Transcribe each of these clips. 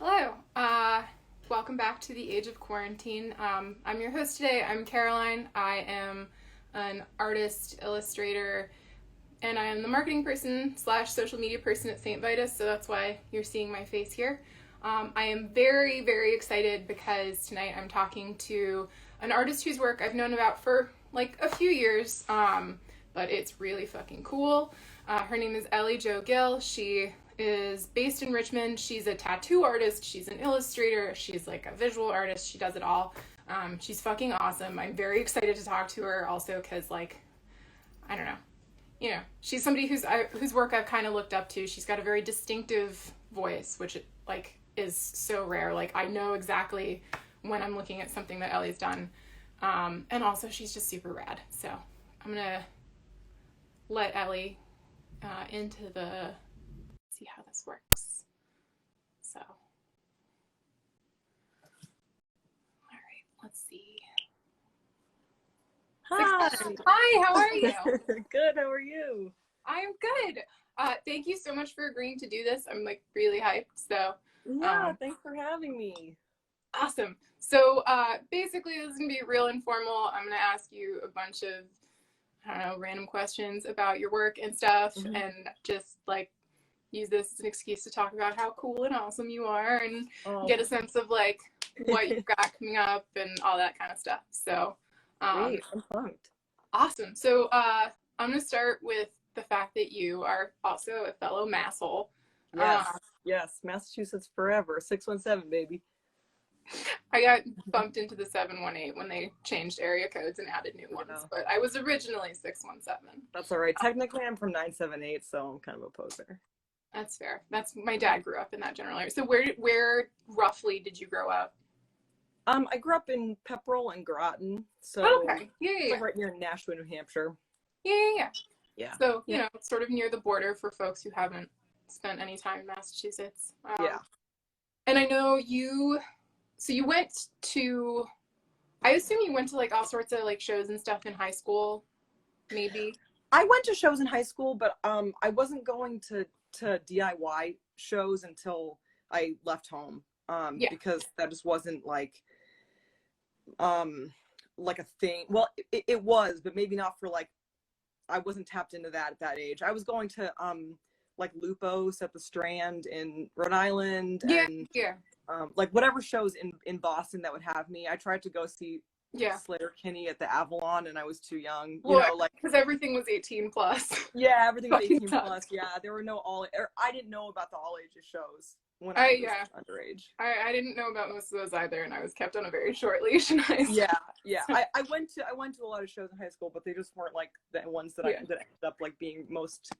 Hello. Welcome back to the Age of Quarantine. I'm your host today. I'm Caroline. I am an artist, illustrator, and I am the marketing person slash social media person at St. Vitus, so that's why you're seeing my face here. I am very, very excited because tonight I'm talking to an artist whose work I've known about for like a few years, but it's really fucking cool. Her name is Ellie Gill. She is based in Richmond. She's a tattoo artist. She's an illustrator. She's like a visual artist. She does it all. She's fucking awesome. I'm very excited to talk to her also because, like, I don't know. She's somebody whose work I've kind of looked up to. She's got a very distinctive voice, which like is so rare. Like, I know exactly when I'm looking at something that Ellie's done. And also she's just super rad. So I'm gonna let Ellie into the see how this works. So, all right, let's see. Hi. Hi, how are you? Good, how are you? I'm good. Thank you so much for agreeing to do this. I'm like really hyped. So, Yeah, thanks for having me. awesome. So, basically, this is gonna be real informal. I'm gonna ask you a bunch of, I don't know, random questions about your work and stuff, and just like use this as an excuse to talk about how cool and awesome you are and get a sense of like what you've got coming up and all that kind of stuff. So, Great, I'm pumped. awesome. So, I'm gonna start with the fact that you are also a fellow masshole. Yes, Massachusetts forever, 617, baby. I got bumped into the 718 when they changed area codes and added new ones, but I was originally 617. That's all right. Technically, I'm from 978, so I'm kind of a poser. That's fair. My dad grew up in that general area. So where roughly did you grow up? I grew up in Pepperell and Groton, so okay. Yeah. Like right near Nashua, New Hampshire. Yeah. So, yeah. it's sort of near the border for folks who haven't spent any time in Massachusetts. Yeah. And I know you went to, I assume you went to like all sorts of like shows and stuff in high school, maybe? I went to shows in high school, but I wasn't going to DIY shows until I left home. Because that just wasn't like a thing. Well, it was, but maybe not for like, I wasn't tapped into that at that age. I was going to like Lupos at the Strand in Rhode Island and like whatever shows in Boston that would have me. I tried to go see Slater Kinney at the Avalon, and I was too young. Because everything was 18 plus. Yeah, everything was 18 plus. Yeah, there were no I didn't know about the all ages shows when I was underage. I didn't know about most of those either, and I was kept on a very short leash in high school. Yeah. I went to a lot of shows in high school, but they just weren't like the ones that that ended up like being most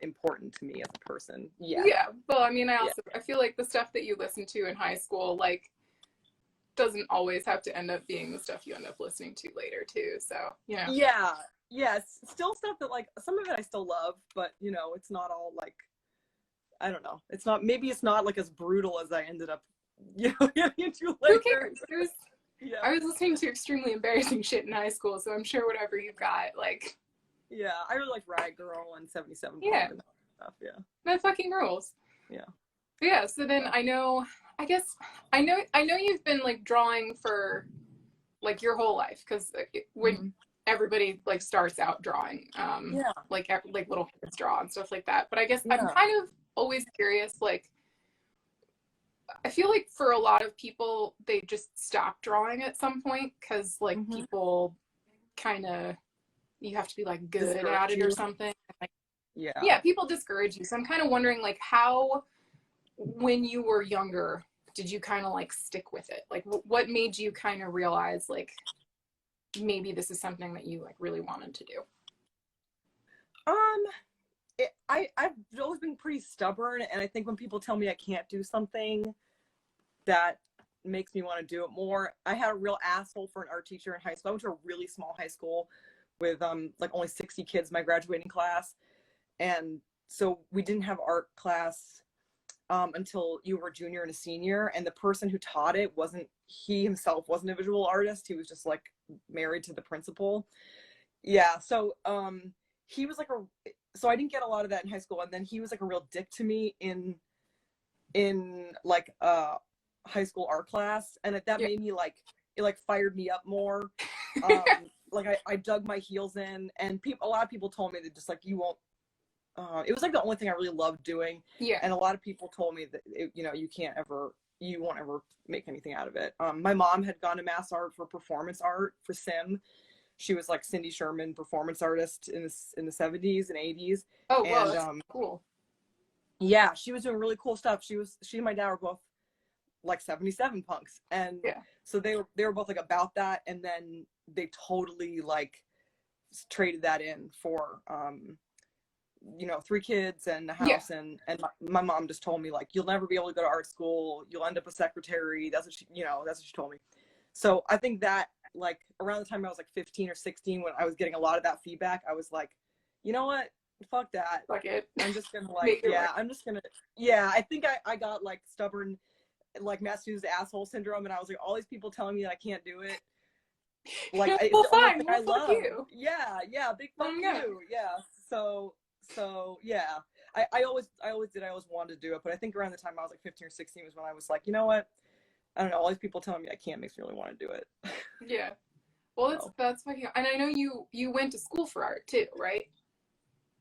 important to me as a person. Well, I mean, I feel like the stuff that you listen to in high school like doesn't always have to end up being the stuff you end up listening to later too, so still stuff that like some of it I still love, but it's not all like, I don't know, it's not like as brutal as I ended up getting into later. Who cares? I was listening to extremely embarrassing shit in high school, so I'm sure whatever you got, like, I really like Riot Girl and 77 and that stuff. That fucking rules. So then I know you've been like drawing for like your whole life, because when everybody like starts out drawing, like little kids draw and stuff like that, but I guess I'm kind of always curious, like I feel like for a lot of people they just stop drawing at some point because like people kind of, you have to be like good at it or something, like, people discourage you. So I'm kind of wondering like how, when you were younger, did you kind of like stick with it? Like what made you kind of realize like maybe this is something that you like really wanted to do? I've always been pretty stubborn, and I think when people tell me I can't do something, that makes me want to do it more. I had a real asshole for an art teacher in high school. I went to a really small high school with like only 60 kids, my graduating class, and so we didn't have art class until you were a junior and a senior, and the person who taught it he himself wasn't a visual artist. He was just like married to the principal. So he was like so I didn't get a lot of that in high school, and then he was like a real dick to me in in like high school art class, and that Yeah. made me like, it like fired me up more. Like I dug my heels in, and a lot of people told me that just like, you won't, it was like the only thing I really loved doing. Yeah. And a lot of people told me that you know, you won't ever make anything out of it. My mom had gone to mass art for performance art for sim. She was like Cindy Sherman performance artist in the 70s and 80s. Oh, wow, And that's cool. yeah, she was doing really cool stuff. She and my dad were both like 77 punks, and Yeah. so they were both like about that, and then they totally like traded that in for you know, 3 kids and a Yeah. house. And my mom just told me like, you'll never be able to go to art school, you'll end up a secretary. That's what she, you know, that's what she told me. So I think that like around the time I was like 15 or 16, when I was getting a lot of that feedback, I was like, you know what, fuck that, Fuck it. I'm just gonna Make like, it yeah, work. I'm just gonna, yeah, I think I got like stubborn, like Massachusetts asshole syndrome, and I was like, all these people telling me that I can't do it, like it's Well, the only fine. thing Well, I fuck love. you. Yeah, big fuck I'm gonna. you. Yeah. So yeah. I always wanted to do it, but I think around the time I was like 15 or 16 was when I was like, you know what? I don't know, all these people telling me I can't makes me really want to do it. Yeah. Well, So that's fucking. And I know you went to school for art too, right?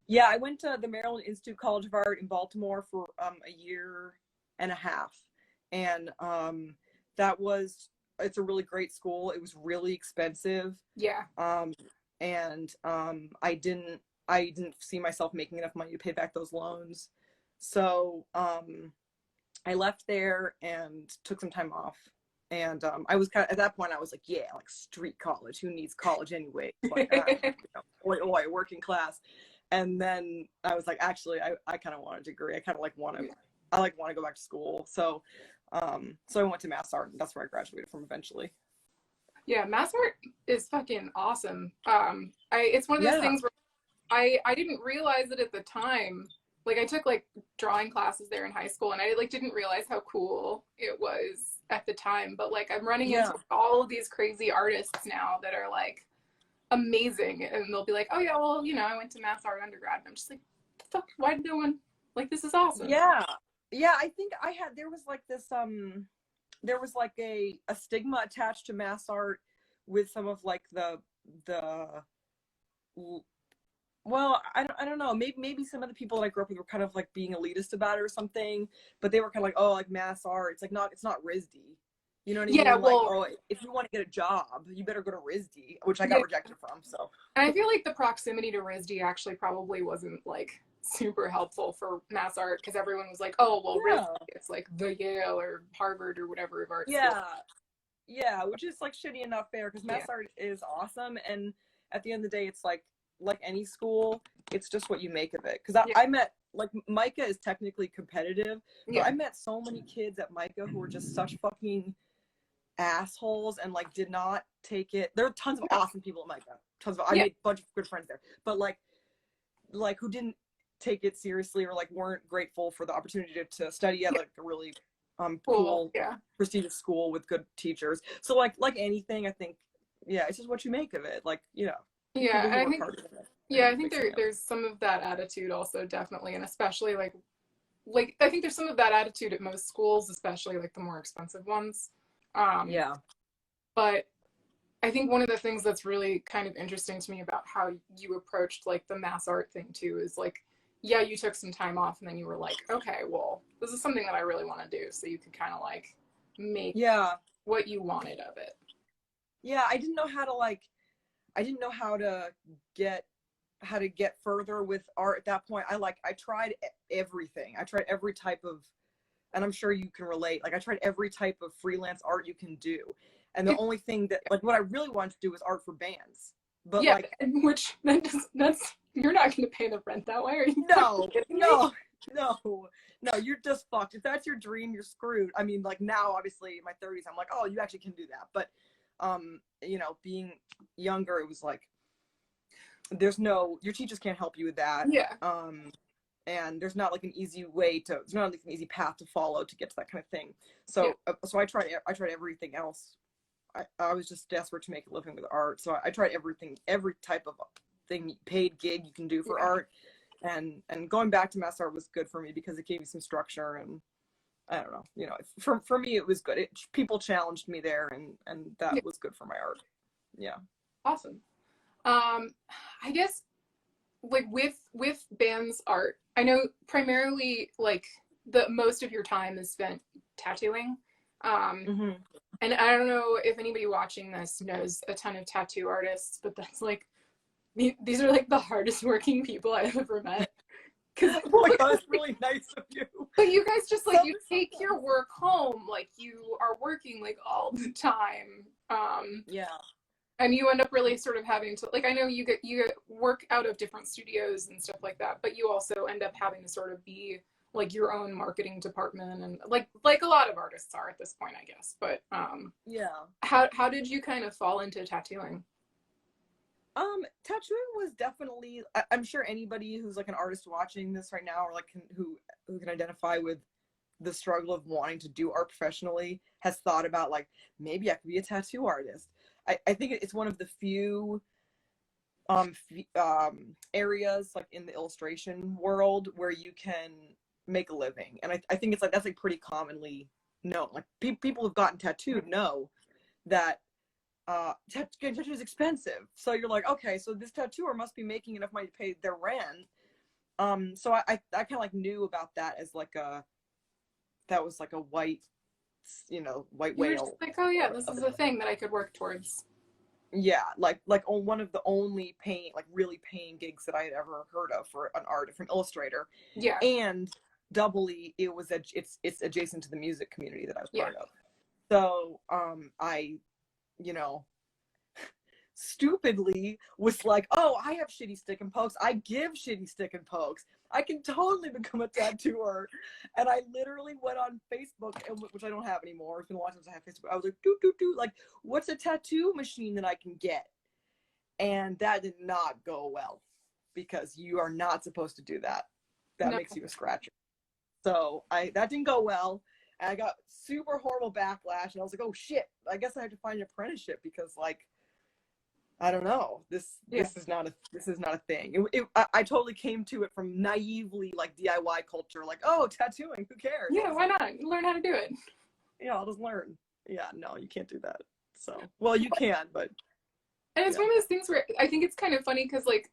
yeah, I went to the Maryland Institute College of Art in Baltimore for a year and a half. And that was, it's a really great school. It was really expensive. Yeah. Um, and I didn't see myself making enough money to pay back those loans. So I left there and took some time off. And I was kind of, at that point, I was like, yeah, like street college. Who needs college anyway? It's like, you know, oi, working class. And then I was like, actually, I kind of want a degree. I kind of like want to, I like want to go back to school. So I went to Mass Art, and that's where I graduated from eventually. Yeah, mass art is fucking awesome. It's one of those Yeah. things where I didn't realize it at the time. Like I took like drawing classes there in high school, and I like didn't realize how cool it was at the time. But like I'm running Yeah. into all of these crazy artists now that are like amazing, and they'll be like, "Oh yeah, well, you know, I went to mass art undergrad," and I'm just like, "The fuck? Why did no one like this? Is awesome." Yeah. Yeah. I think there was like this, there was like a stigma attached to mass art with some of like the well, I don't know, maybe some of the people that I grew up with were kind of like being elitist about it or something, but they were kind of like, oh, like mass art, it's like not, it's not RISD, you know what I Yeah, mean? Like, well, oh, if you want to get a job, you better go to RISD, which I yeah, got rejected from. So and I feel like the proximity to RISD actually probably wasn't like super helpful for mass art because everyone was like, "Oh, well, RISD, yeah. it's like the Yale or Harvard or whatever of art school." Yeah. Yeah, which is like shitty enough there, because Yeah, mass art is awesome, and at the end of the day, it's like any school, it's just what you make of it. Because yeah, I met, like, Micah is technically competitive, but yeah, I met so many kids at Micah who were just such fucking assholes and like did not take it. There are tons of awesome people at Micah, tons of, I yeah, made a bunch of good friends there, but like who didn't take it seriously, or like weren't grateful for the opportunity to study at yeah. like a really Cool. cool Yeah, prestigious school with good teachers. So like anything, I think, yeah, it's just what you make of it. Like, you know, yeah, people and who I work think hard at it, they're yeah, gonna I be think fixing it. there's some of that attitude also definitely, and especially like I think there's some of that attitude at most schools, especially like the more expensive ones. Um, Yeah. but I think one of the things that's really kind of interesting to me about how you approached like the mass art thing too is like, yeah, you took some time off and then you were like, okay, well, this is something that I really want to do. So you could kind of like make Yeah. what you wanted of it. Yeah. I didn't know get how to get further with art at that point. I tried everything. I tried every type of, and I'm sure you can relate. Like I tried every type of freelance art you can do. And the It, only thing that, like, what I really wanted to do was art for bands. But yeah, like, which that's you're not going to pay the rent that way. Are you fucking no, kidding me? no, no, no, you're just fucked. If that's your dream, you're screwed. I mean, like now, obviously in my 30s, I'm like, oh, you actually can do that. But, you know, being younger, it was like, your teachers can't help you with that. Yeah, And there's not like an easy way to, there's not like an easy path to follow to get to that kind of thing. yeah, So I tried everything else. I was just desperate to make a living with art. So I tried everything, every type of thing, paid gig you can do for yeah, art. And going back to mass art was good for me because it gave me some structure, and I don't know, you know, for me it was good. People challenged me there, and that was good for my art. Yeah. Awesome. I guess like with Bam's art, I know primarily like the most of your time is spent tattooing. Mm-hmm. And I don't know if anybody watching this knows a ton of tattoo artists, but that's like these are like the hardest working people I've ever met. Oh my god, it's really nice of you. But you guys just like you take your work home, like you are working like all the time. Yeah. And you end up really sort of having to like I know you get work out of different studios and stuff like that, but you also end up having to sort of be like your own marketing department and like a lot of artists are at this point, I guess. But yeah. how did you kind of fall into tattooing? Tattooing was definitely, I'm sure anybody who's like an artist watching this right now, or like who can identify with the struggle of wanting to do art professionally, has thought about like, maybe I could be a tattoo artist. I think it's one of the few areas like in the illustration world where you can make a living. And I think it's like, that's like pretty commonly known. Like people who've gotten tattooed know that getting tattooed is expensive. So you're like, okay, so this tattooer must be making enough money to pay their rent. So I kind of like knew about that as like that was like a white, you know, white You were whale. just like, oh yeah, this is a thing that I could work towards. Yeah, like on one of the only really paying gigs that I had ever heard of for an artist, from illustrator. Yeah. And doubly, it's adjacent to the music community that I was part Yeah. of. So I, you know, stupidly was like, oh, I have shitty stick and pokes. I give shitty stick and pokes. I can totally become a tattooer. And I literally went on Facebook, which I don't have anymore. It's been a while since I have Facebook. I was like, like, what's a tattoo machine that I can get? And that did not go well, because you are not supposed to do that. That makes you a scratcher. So that didn't go well. And I got super horrible backlash. And I was like, oh shit, I guess I have to find an apprenticeship, because like, I don't know. This is not a thing. I totally came to it from naively like DIY culture, like, oh, tattooing, who cares? Yeah, why not? Learn how to do it. Yeah, I'll just learn. Yeah, no, you can't do that. So, well, you can, but. And it's one of those things where I think it's kind of funny because like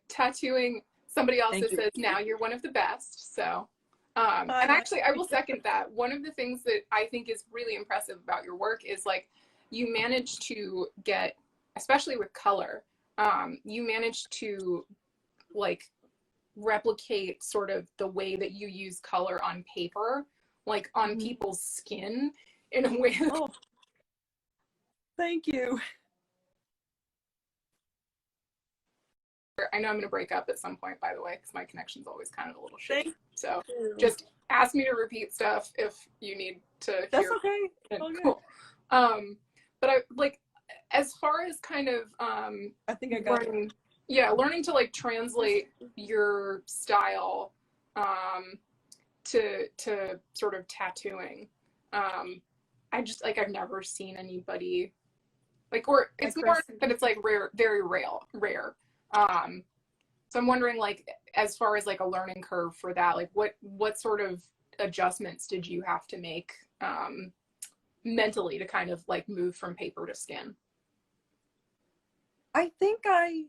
tattooing, somebody also says now you're one of the best. So, and actually I will second that. One of the things that I think is really impressive about your work is like you manage to get, especially with color, you managed to like replicate sort of the way that you use color on paper, like on people's skin in a way. Oh, thank you. I know I'm going to break up at some point, by the way, because my connection's always kind of a little shitty. So just ask me to repeat stuff if you need to hear. That's okay. Cool. But I like, as far as kind of I think I got learning, learning to like translate your style to sort of tattooing. I just like I've never seen anybody like, or it's more that it's like rare, very rare. So I'm wondering, like, as far as like a learning curve for that, like what sort of adjustments did you have to make mentally to kind of like move from paper to skin? I think I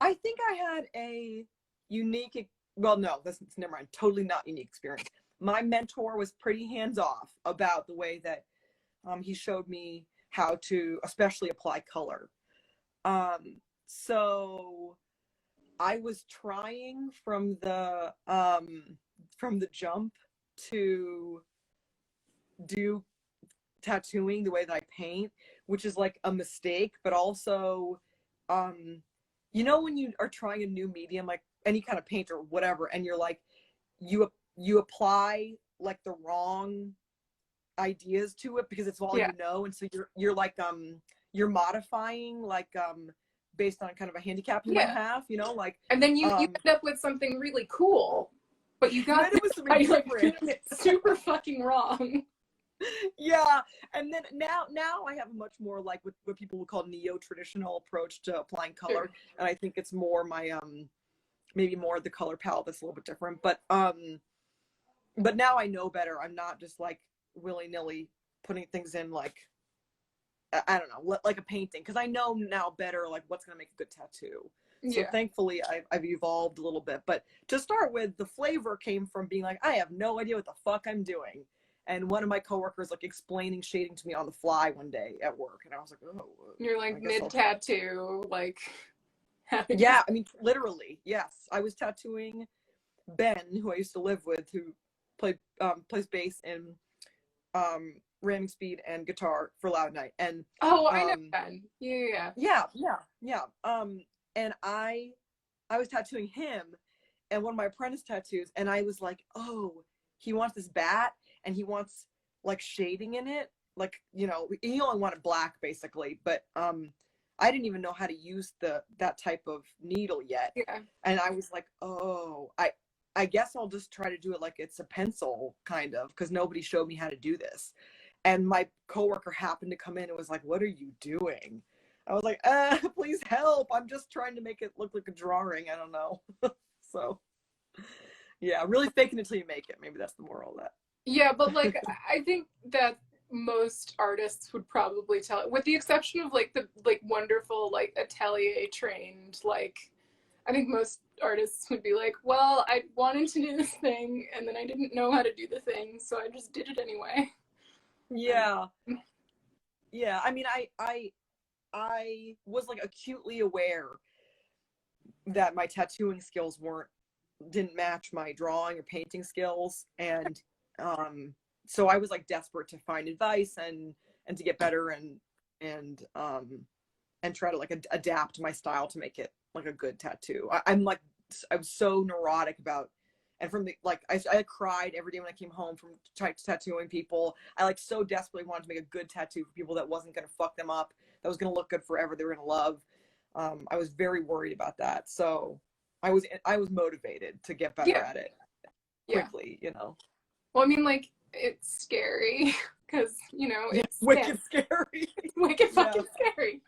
had a unique, well, no, never mind, totally not unique experience. My mentor was pretty hands-off about the way that he showed me how to especially apply color. So I was trying from the jump to do tattooing the way that I paint, which is like a mistake, but also, you know, when you are trying a new medium, like any kind of paint or whatever, and you're like, you apply like the wrong ideas to it because it's all you know, and so you're like you're modifying like based on kind of a handicap you might have, you know, like, and then you end up with something really cool, but you got it was like super fucking wrong. Yeah, and then now I have a much more like what people would call neo-traditional approach to applying color, and I think it's more my maybe more the color palette that's a little bit different, but but now I know better. I'm not just like willy-nilly putting things in, like, I don't know, like a painting, because I know now better, like, what's going to make a good tattoo. So Yeah. thankfully I've evolved a little bit. But to start with, the flavor came from being like, I have no idea what the fuck I'm doing. And one of my coworkers like explaining shading to me on the fly one day at work. And I was like, oh. You're like mid-tattoo, like... Yeah, I mean, literally, yes. I was tattooing Ben, who I used to live with, who plays bass in ramming speed and guitar for Loud Night. And oh, I know Ben. Yeah. And I was tattooing him, and one of my apprentice tattoos, and I was like, oh, he wants this bat, and he wants like shading in it, like, you know, he only wanted black basically, but I didn't even know how to use that type of needle yet. Yeah. And I was like, oh, I guess I'll just try to do it like it's a pencil, kind of, because nobody showed me how to do this. And my coworker happened to come in and was like, what are you doing? I was like, please help. I'm just trying to make it look like a drawing. I don't know. So, yeah, really faking it till you make it. Maybe that's the moral of that. Yeah, but like, I think that most artists would probably tell it, with the exception of like the like wonderful like atelier trained, like, I think most artists would be like, well, I wanted to do this thing and then I didn't know how to do the thing, so I just did it anyway. Yeah. Yeah. I mean, I was like acutely aware that my tattooing skills didn't match my drawing or painting skills. And so I was like desperate to find advice and to get better and try to like adapt my style to make it like a good tattoo. I'm so neurotic about, and from the like I cried every day when I came home from tattooing people. I like so desperately wanted to make a good tattoo for people that wasn't going to fuck them up, that was going to look good forever, they were going to love. I was very worried about that, so I was motivated to get better at it quickly. You know, well, I mean, like, it's scary because, you know, it's wicked scary. It's wicked fucking scary.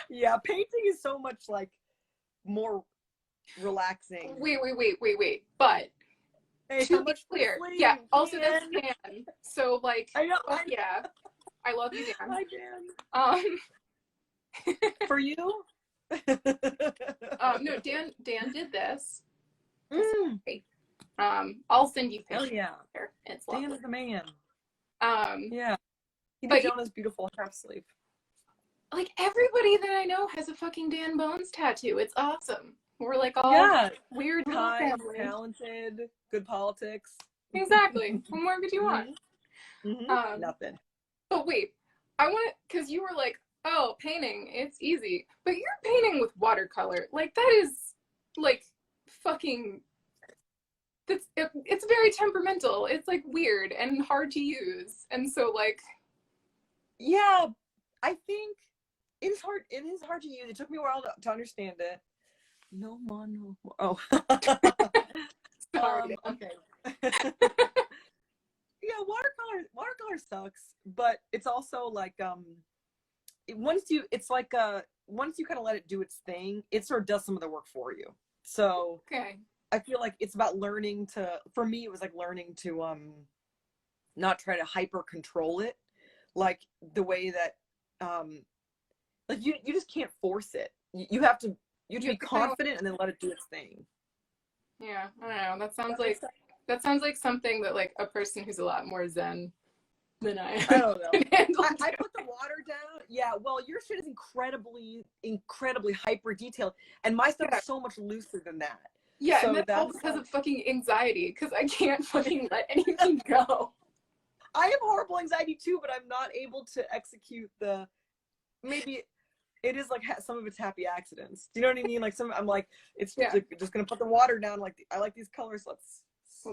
Yeah, painting is so much like more relaxing. Wait, but hey, to be clear, yeah, also that's Dan. So like, I know, yeah, I love you, Dan. Hi, Dan. For you? No, Dan did this. Mm. I'll send you pictures. Hell yeah. It's Dan is the man. Yeah. He did Jonah's beautiful half sleeve. Like, everybody that I know has a fucking Dan Bones tattoo. It's awesome. We're like all weird, kind, talented, good politics. Exactly. What more could you want? Mm-hmm. Nothing. But wait, I want to, because you were like, oh, painting, it's easy. But you're painting with watercolor. Like, that is, like, fucking, it's very temperamental. It's, like, weird and hard to use. And so, like... Yeah, I think it is hard to use. It took me a while to understand it. No mono. Oh. Sorry. Okay. Yeah, watercolor sucks, but it's also like once you kind of let it do its thing, it sort of does some of the work for you. So okay. I feel like it's about learning to, for me it was like learning to not try to hyper control it, like the way that like you just can't force it. You have to be confident and then let it do its thing. Yeah, I don't know. That sounds like something that like a person who's a lot more zen than I am. I don't know. I put the water down. Yeah, well, your shit is incredibly hyper detailed, and my stuff is so much looser than that. Yeah, so and that's all because of fucking anxiety, because I can't fucking let anything go. I have horrible anxiety too, but I'm not able to execute maybe it is like some of it's happy accidents. Do you know what I mean? Like I'm like, it's just gonna put the water down. Like I like these colors. Let's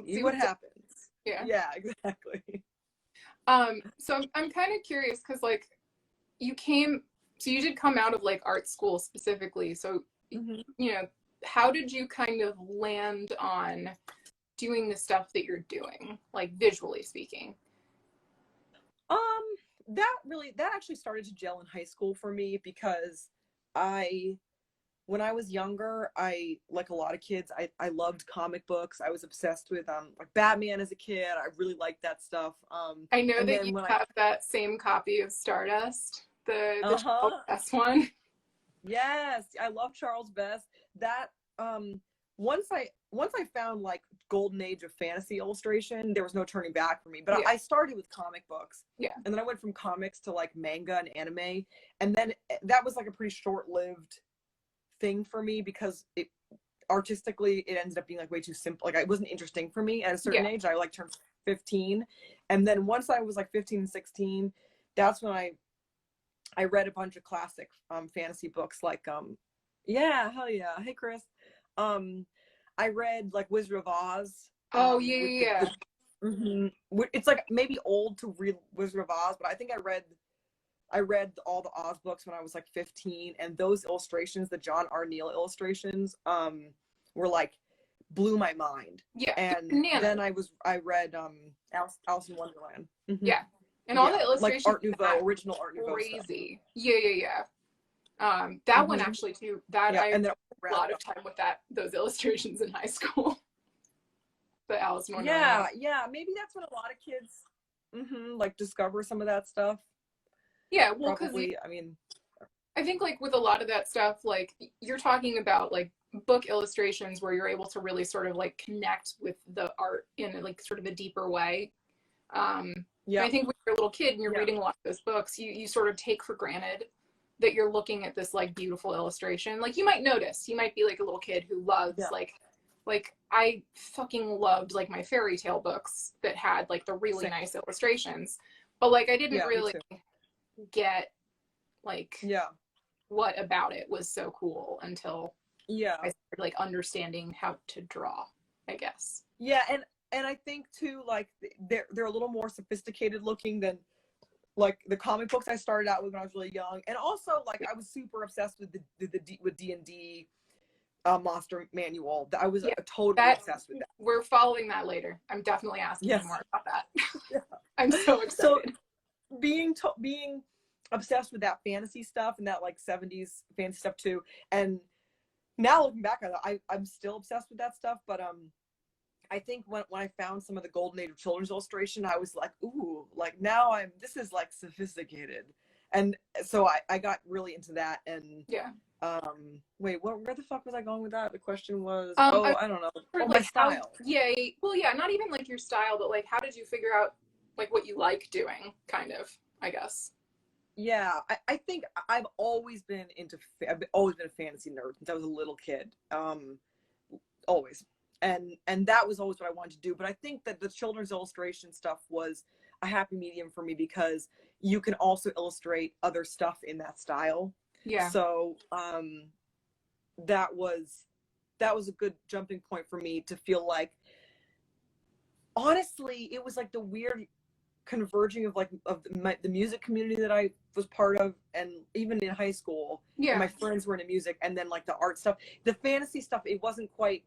see what happens. Yeah, exactly. So I'm kind of curious because like you did come out of like art school specifically. So you know, how did you kind of land on doing the stuff that you're doing, like visually speaking? That actually started to gel in high school for me because I when I was younger, I, like a lot of kids, I loved comic books. I was obsessed with like Batman as a kid. I really liked that stuff. I know And that you then when have that same copy of Stardust, the Charles uh-huh. S one. Yes, I love Charles Best. That once I found like golden age of fantasy illustration, there was no turning back for me. But Yeah, I started with comic books, yeah, and then I went from comics to like manga and anime, and then that was like a pretty short-lived thing for me because it artistically it ended up being like way too simple. Like it wasn't interesting for me at a certain yeah. age. I like turned 15, and then once I was like 15 and 16, that's when I read a bunch of classic fantasy books like yeah, hell yeah. Hey Chris. Um I read like Wizard of Oz Oh yeah, with yeah, yeah. it's like maybe old to read Wizard of Oz, but I think I read all the Oz books when I was like 15, and those illustrations, the John R. Neal illustrations, were like blew my mind. Yeah, they're And then bananas. I read Alice in Wonderland. Yeah, and all Yeah, the like illustrations Art in Nouveau, that original Art Nouveau stuff. crazy. Yeah, yeah, yeah. That one hmm actually too. That Yeah, I and spent then a lot of time with those illustrations in high school. The Alice in Wonderland one. yeah, maybe that's when a lot of kids like discover some of that stuff. Yeah, well, because Probably, I mean, I think like with a lot of that stuff, like you're talking about like book illustrations where you're able to really sort of like connect with the art in like sort of a deeper way. And yeah, I think when you're a little kid and you're yeah, reading a lot of those books, you sort of take for granted that you're looking at this like beautiful illustration. Like you might notice, you might be like a little kid who loves yeah, like I fucking loved like my fairy tale books that had like the really same. nice illustrations. But like I didn't Yeah, me really too. get like Yeah, what about it was so cool until I yeah, started like understanding how to draw, I guess. yeah, and I think too, like they're a little more sophisticated looking than like the comic books I started out with when I was really young, and also like I was super obsessed with with D&D monster manual. I was Yeah, totally that obsessed with that. we're following that later. I'm definitely asking you Yes. more about that. Yeah. I'm so So excited. being obsessed with that fantasy stuff and that like 70s fantasy stuff too, and now looking back on it, I'm still obsessed with that stuff, but I think when I found some of the golden age of children's illustration, I was like, ooh, like now this is like sophisticated. And so I got really into that. And Yeah. wait, where the fuck was I going with that? The question was, I I don't know. sort Oh, of my like how, style. yeah, well, yeah, not even like your style, but like how did you figure out like what you like doing, kind of, I guess. Yeah, I think I've always been I've always been a fantasy nerd since I was a little kid. Always. And that was always what I wanted to do. But I think that the children's illustration stuff was a happy medium for me because you can also illustrate other stuff in that style. Yeah. So that was a good jumping point for me to feel like, honestly, it was like the weird converging of like the music community that I was part of, and even in high school, and Yeah. my friends were into music, and then like the art stuff, the fantasy stuff, it wasn't quite.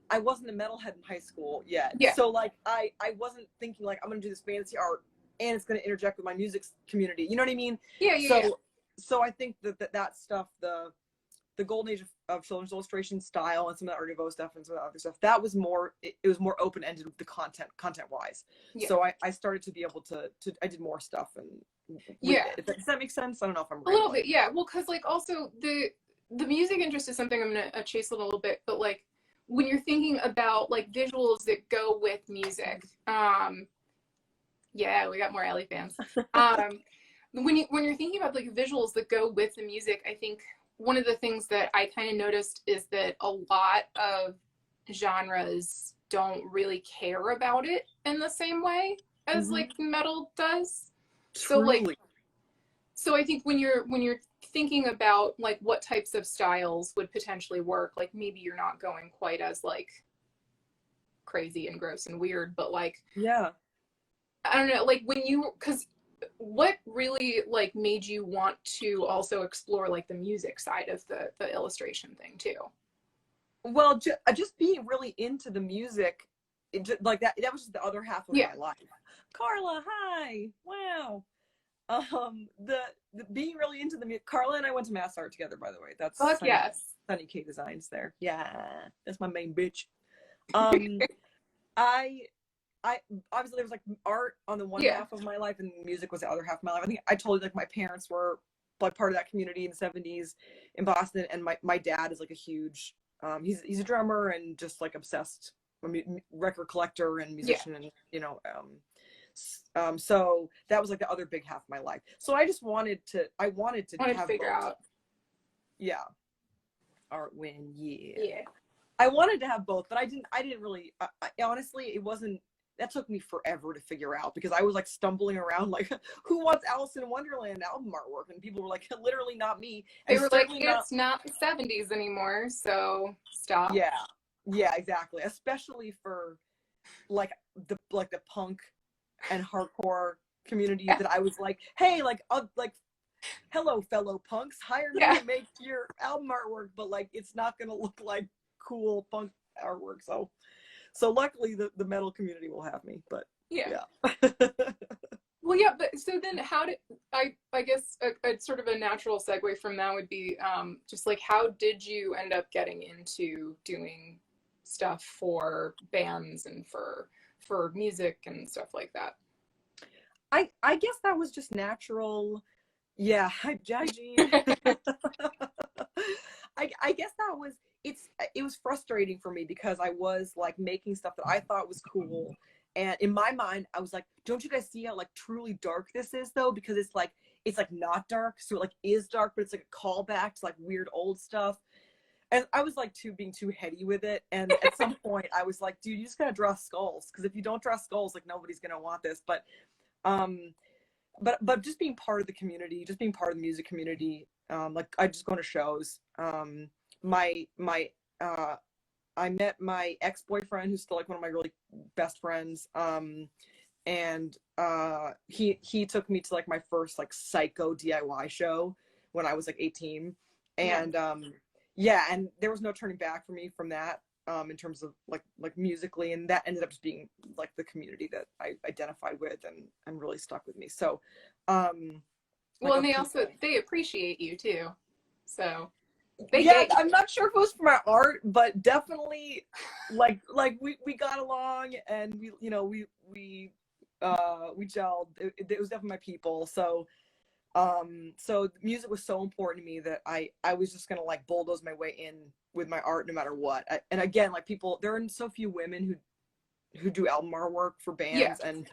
I wasn't a metalhead in high school yet, Yeah. so like I wasn't thinking like I'm gonna do this fantasy art and it's gonna interject with my music community. You know what I mean? Yeah. Yeah. Yeah. So I think that stuff, the golden age of children's illustration style and some of the Art Nouveau stuff and some of the other stuff, that was more, it was more open-ended with the content wise. Yeah. So I started to be able to I did more stuff and Yeah. does that make sense? I don't know if I'm A little rambling. bit, yeah. Well, because like also the music interest is something I'm gonna chase a little bit, but like when you're thinking about like visuals that go with music, yeah, we got more Ellie fans. When you're thinking about like visuals that go with the music, I think one of the things that I kind of noticed is that a lot of genres don't really care about it in the same way as like metal does. So like Truly. so I think when you're thinking about like what types of styles would potentially work, like maybe you're not going quite as like crazy and gross and weird, but like Yeah. I don't know, like when you because what really like made you want to also explore like the music side of the illustration thing too? Well, just being really into the music, like that was just the other half of Yeah. my life. Carla, hi. Wow. The being really into the music. Carla and I went to Mass Art together, by the way. That's Fuck yes. Sunny K Designs there. Yeah, that's my main bitch. Um, I obviously there was like art on the one half of my life and music was the other half of my life. I think I told you like my parents were like part of that community in the 70s in Boston, and my dad is like a huge he's a drummer and just like obsessed record collector and musician, and you know so that was like the other big half of my life. So I just wanted to have figure both. out. Yeah. Art win, yeah. I wanted to have both, but I didn't really honestly, it wasn't, that took me forever to figure out, because I was like stumbling around like, who wants Alice in Wonderland album artwork? And people were like, literally not me. And they were like, it's not the 70s anymore, so stop. Yeah, exactly. Especially for like the punk and hardcore community that I was like, hey, like hello fellow punks, hire me to make your album artwork, but like it's not gonna look like cool punk artwork. So luckily the metal community will have me, but yeah. Well, yeah, but so then how did I guess a sort of a natural segue from that would be just like, how did you end up getting into doing stuff for bands and for music and stuff like that? I guess that was just natural. Yeah, hi Jean. I guess that was, it was frustrating for me because I was like making stuff that I thought was cool, and in my mind I was like, don't you guys see how like truly dark this is though? Because it's like not dark, so it like is dark, but it's like a callback to like weird old stuff. And I was like being too heady with it, and at some point I was like, dude, you just gotta draw skulls, because if you don't draw skulls, like nobody's gonna want this. But just being part of the community, just being part of the music community, like I just go to shows. I met my ex-boyfriend, who's still like one of my really best friends, and he took me to like my first like psycho DIY show when I was like 18, and and there was no turning back for me from that, in terms of like musically, and that ended up just being like the community that I identified with and really stuck with me. So well, and they appreciate you too, so I'm not sure if it was for my art, but definitely like we got along, and we gelled. It was definitely my people. So music was so important to me that I was just gonna like bulldoze my way in with my art no matter what. And again, like there are so few women who do album artwork for bands, and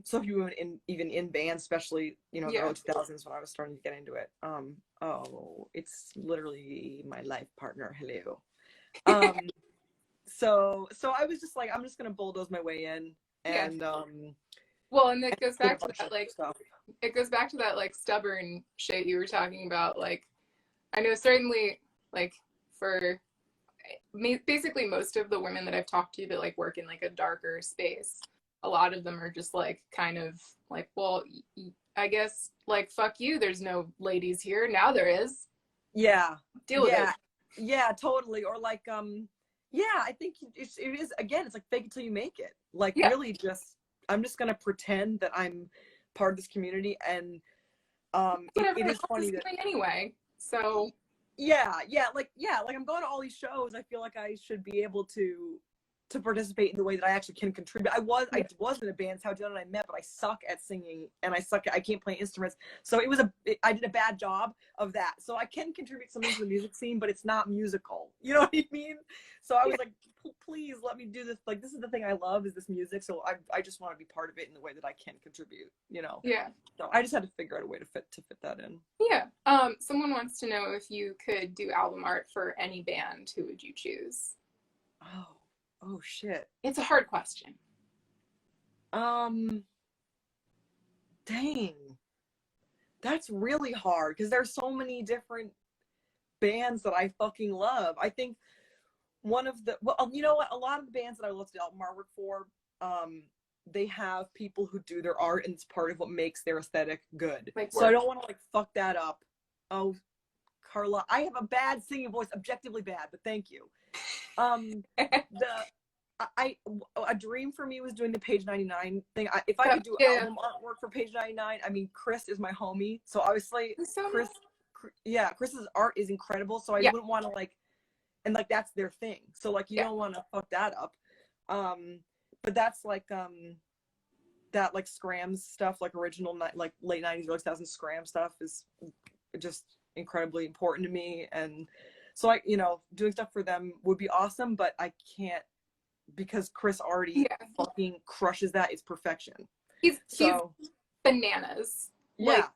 so few women even in bands, especially the early 2000s when I was starting to get into it. It's literally my life partner. Hello. So I was just like, I'm just gonna bulldoze my way in, and well, and it goes back to that like stuff. It goes back to that like stubborn shit you were talking about. Like, I know certainly like for me, basically most of the women that I've talked to that like work in like a darker space, a lot of them are just like kind of like, well, I guess like fuck you, there's no ladies here, now there is. Deal with it. Yeah, totally. Or like I think it is, again, it's like fake it till you make it. Like really just, I'm just gonna pretend that I'm part of this community, and it is funny that anyway. So like I'm going to all these shows. I feel like I should be able to participate in the way that I actually can contribute. I was in a band, how Jen and I met, but I suck at singing, and I can't play instruments. So I did a bad job of that. So I can contribute something to the music scene, but it's not musical. You know what I mean? So I was like, please let me do this. Like, this is the thing I love, is this music. So I just want to be part of it in the way that I can contribute, Yeah. So I just had to figure out a way to fit that in. Yeah. Someone wants to know, if you could do album art for any band, who would you choose? Oh shit. It's a hard question. Dang. That's really hard, because there's so many different bands that I fucking love. I think one of the, well, you know what? A lot of the bands that I love to do album artwork for, they have people who do their art, and it's part of what makes their aesthetic good. So I don't want to like fuck that up. Oh, Carla, I have a bad singing voice, objectively bad, but thank you. a dream for me was doing the page 99 thing. If I could do album artwork for page 99, I mean, Chris is my homie, so obviously So Chris's art is incredible, so I wouldn't want to like, and like that's their thing, so like you don't want to fuck that up. But that's like that like Scrams stuff, like original like late 90s early 2000s Scram stuff is just incredibly important to me, and so I, you know, doing stuff for them would be awesome, but I can't because Chris already fucking crushes that. It's perfection. He's bananas. Yeah,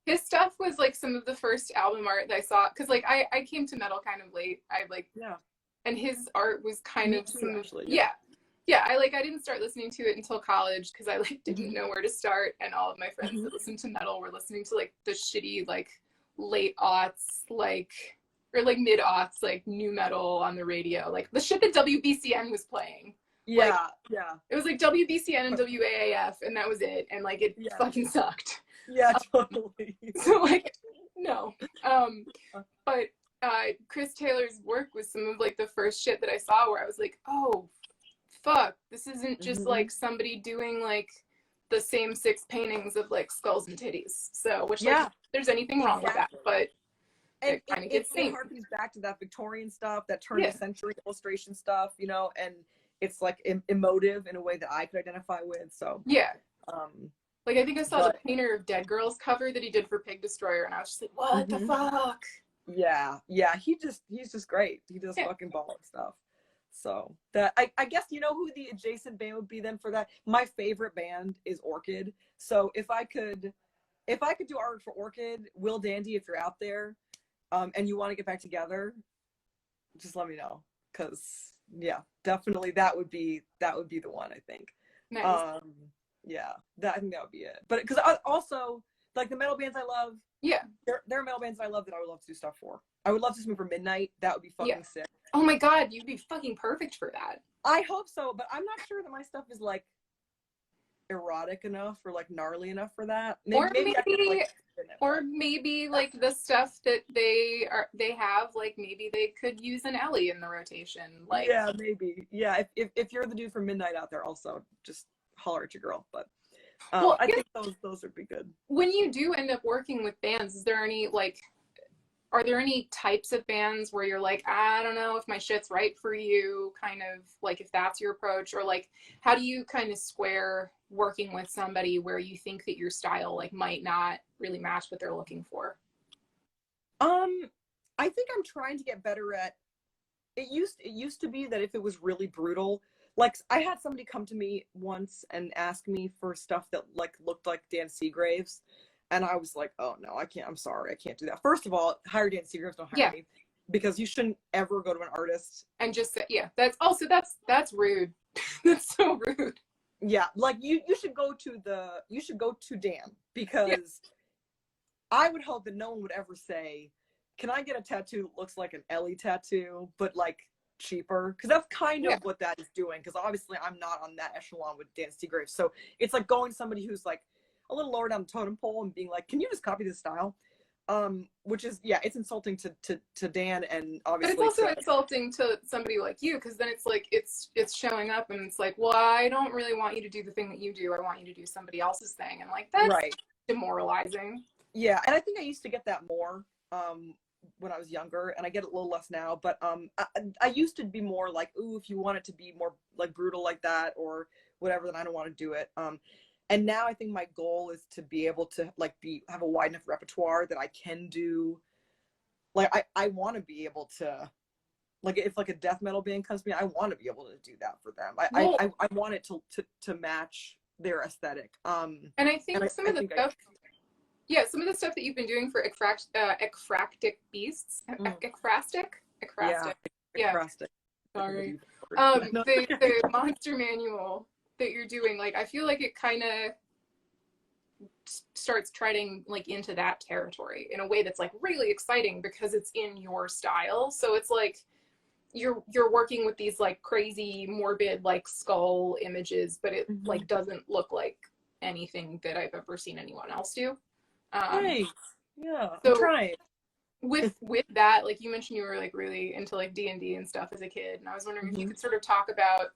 His stuff was like some of the first album art that I saw, because like I came to metal kind of late. And his art was kind of I didn't start listening to it until college because I like didn't know where to start, and all of my friends that listened to metal were listening to like the shitty like late aughts like or like mid aughts like new metal on the radio, like the shit that WBCN was playing. It was like WBCN and WAAF, and that was it, and like it fucking sucked. Totally. So like no, but Chris Taylor's work was some of like the first shit that I saw where I was like, oh fuck, this isn't just like somebody doing like the same 6 paintings of like skulls and titties. So which like if there's anything wrong with that, but it kind of gets it harkens back to that Victorian stuff, that turn of the century illustration stuff, you know, and it's like emotive in a way that I could identify with. So like I think I saw the Painter of Dead Girls cover that he did for Pig Destroyer, and I was just like, what the fuck? He's just great. He does fucking baller stuff. So that I guess, you know who the adjacent band would be then for that? My favorite band is Orchid. So if I could do art for Orchid, Will Dandy, if you're out there, and you want to get back together, just let me know, because definitely that would be the one, I think. Nice. I think that would be it. But because also like the metal bands I love, there are metal bands I love that I would love to do stuff for. I would love to do something for Midnight. That would be fucking sick. Oh my god, you'd be fucking perfect for that. I hope so, but I'm not sure that my stuff is like erotic enough or like gnarly enough for that. Or maybe like the stuff that they have, like maybe they could use an Ellie in the rotation. Like maybe. If you're the dude from Midnight out there, also just holler at your girl. But I think those would be good. When you do end up working with bands, is there any like, are there any types of bands where you're like, I don't know if my shit's right for you, kind of like if that's your approach, or like how do you kind of square working with somebody where you think that your style like might not really match what they're looking for? I think I'm trying to get better at it. Used to be that if it was really brutal, like I had somebody come to me once and ask me for stuff that like looked like Dan Seagraves. And I was like, oh no, I can't. I'm sorry, I can't do that. First of all, hire Dan Seagraves, don't hire me, because you shouldn't ever go to an artist and just say, that's rude. That's so rude. Yeah, like you should go to Dan, because I would hope that no one would ever say, can I get a tattoo that looks like an Ellie tattoo, but like cheaper? Because that's kind of what that is doing. Because obviously I'm not on that echelon with Dan Seagraves, so it's like going to somebody who's like a little lower down the totem pole and being like, can you just copy this style? Which is it's insulting to Dan, and obviously but it's also insulting to somebody like you, because then it's like it's showing up and it's like, well, I don't really want you to do the thing that you do, I want you to do somebody else's thing, and like that's demoralizing. And I think I used to get that more when I was younger, and I get it a little less now, but I used to be more like, ooh, if you want it to be more like brutal like that or whatever, then I don't want to do it. And now I think my goal is to be able to like have a wide enough repertoire that I can do, like I want to be able to, like if like a death metal band comes to me, I want to be able to do that for them. I want it to match their aesthetic. And I think some of the stuff that you've been doing for ekphrastic beasts, ekphrastic. Sorry. The monster manual that you're doing, like I feel like it kind of starts treading like into that territory in a way that's like really exciting because it's in your style. So it's like you're working with these like crazy morbid like skull images, but it like doesn't look like anything that I've ever seen anyone else do. Right. Yeah. So I'm trying. with that, like you mentioned you were like really into like D&D and stuff as a kid, and I was wondering if you could sort of talk about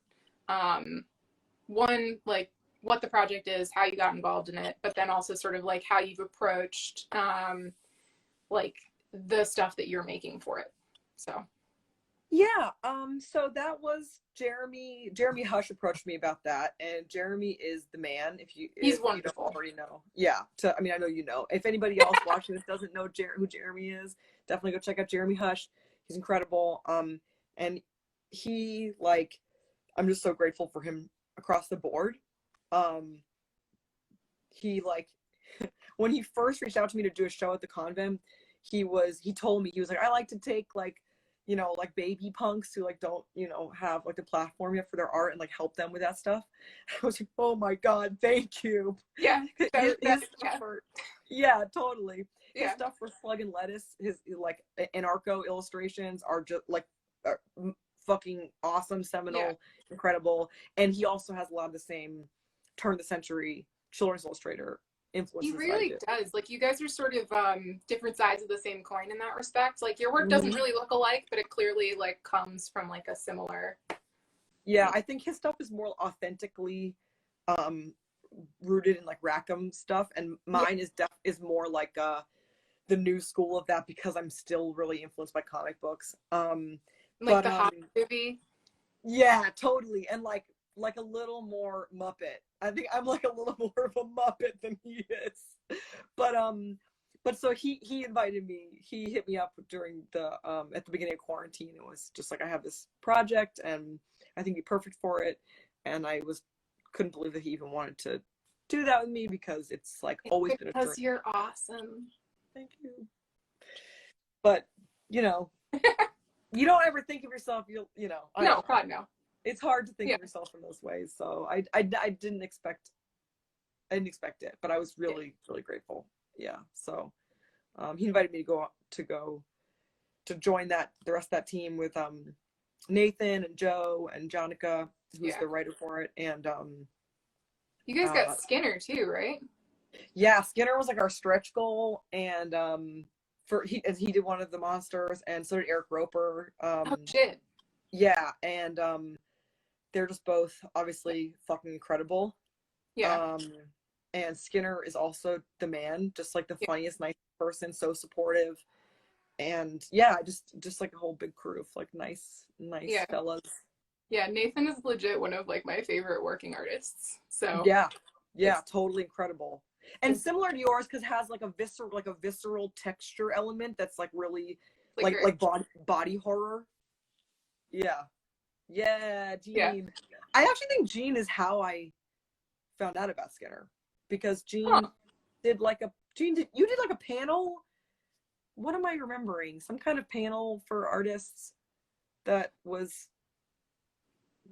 one, like what the project is, how you got involved in it, but then also sort of like how you've approached like the stuff that you're making for it. So Yeah, so that was Jeremy. Jeremy Hush approached me about that, and Jeremy is the man. If he's you don't wonderful. already know, yeah. I mean, I know you know. If anybody else watching this doesn't know who Jeremy is, definitely go check out Jeremy Hush. He's incredible. And he like, I'm just so grateful for him across the board. He like, when he first reached out to me to do a show at the convent, he told me, he was like, I like to take like, you know, like baby punks who like don't, you know, have like the platform yet for their art and like help them with that stuff. I was like, oh my God, thank you. Yeah. Yeah, totally. Yeah. His stuff for Slug and Lettuce, his like anarcho illustrations are just like fucking awesome, seminal, incredible. And he also has a lot of the same turn of the century children's illustrator influences. He really does. Like you guys are sort of different sides of the same coin in that respect. Like your work doesn't really look alike, but it clearly like comes from like a similar. Yeah, I think his stuff is more authentically rooted in like Rackham stuff, and mine is more like the new school of that, because I'm still really influenced by comic books. Like the Hobbit movie. Yeah, totally. And like a little more Muppet. I think I'm like a little more of a Muppet than he is. But so he invited me. He hit me up during the at the beginning of quarantine. It was just like, I have this project and I think you're perfect for it. And I couldn't believe that he even wanted to do that with me, because it's like always been a dream. Because you're awesome. Thank you. But you know, you don't ever think of yourself, you know. No, God, no. It's hard to think of yourself in those ways. So I didn't expect it, but I was really, really grateful. Yeah. So he invited me to join the rest of that team with Nathan and Joe and Jonica, who's the writer for it. And you guys got Skinner too, right? Yeah, Skinner was like our stretch goal, and he did one of the monsters, and so did Eric Roper. Oh shit. Yeah, and they're just both obviously fucking incredible. Yeah. And Skinner is also the man, just like the funniest, nice person, so supportive. And yeah, just like a whole big crew of like nice fellas. Yeah, Nathan is legit one of like my favorite working artists. So yeah, totally incredible. And similar to yours, because it has like a visceral texture element that's like really like body horror. Yeah, Gene. Yeah. I actually think Gene is how I found out about Skinner, because Gene did like a panel. What am I remembering? Some kind of panel for artists that was